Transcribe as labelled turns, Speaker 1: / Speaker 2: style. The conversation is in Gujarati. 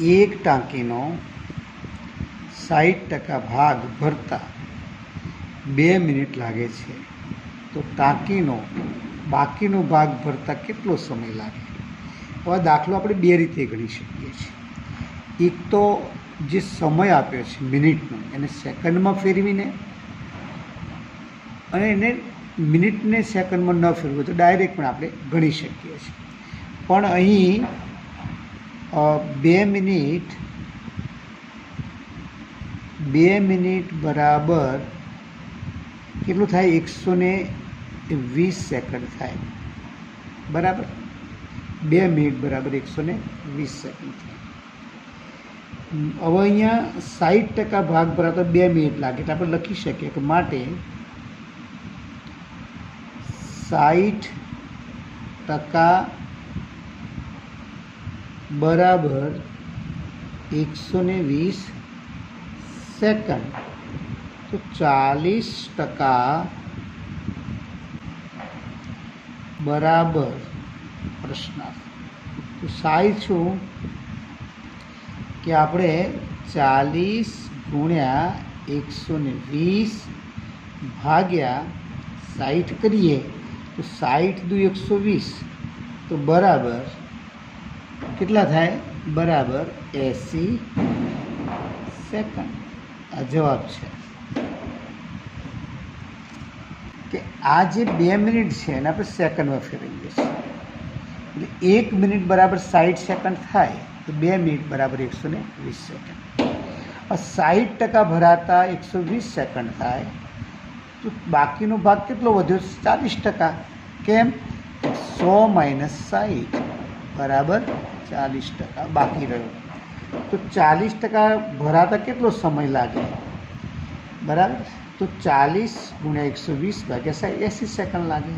Speaker 1: એક ટાંકીનો 60% ભાગ ભરતા 2 મિનિટ લાગે છે, તો ટાંકીનો બાકીનો ભાગ ભરતા કેટલો સમય લાગે? હવે દાખલો આપણે બે રીતે ગણી શકીએ છીએ. એક તો જે સમય આપ્યો છે મિનિટનો એને સેકન્ડમાં ફેરવીને, અને એને મિનિટને સેકન્ડમાં ન ફેરવું તો ડાયરેક્ટ પણ આપણે ગણી શકીએ છીએ. પણ અહીં 2 મિનિટ બરાબર કેટલું થાય? 120 સેકન્ડ થાય. બરાબર, 2 મિનિટ બરાબર 120 સેકન્ડ થાય. હવે અહીંયા 60% ભાગ ભરાતા 2 મિનિટ લાગે, એટલે આપણે લખી શકીએ કે માટે 60% બરાબર 120 સેકન્ડ, તો 40% બરાબર પ્રશ્નાર્થ. તો સાચું કે આપણે 40 ગુણ્યા 120 ભાગ્યા 60 કરીએ તો 60 દુ 120, તો બરાબર કેટલા થાય? બરાબર 80 સેકન્ડ. આ જવાબ છે કે આ જે 2 મિનિટ છે એને આપણે સેકન્ડમાં ફેરવીએ છીએ, એટલે 1 મિનિટ બરાબર 60 સેકન્ડ થાય, તો 2 મિનિટ બરાબર 120 સેકન્ડ. 60% ભરાતા 120 સેકન્ડ થાય, તો બાકીનો ભાગ કેટલો વધ્યો? 40%. કેમ? 100 - 60 બરાબર 40% બાકી રહ્યો. તો 40% ભરાતા કેટલો સમય લાગે? બરાબર, તો 40 ગુણ્યા 120 ભાગ્યા 80 સેકન્ડ લાગે.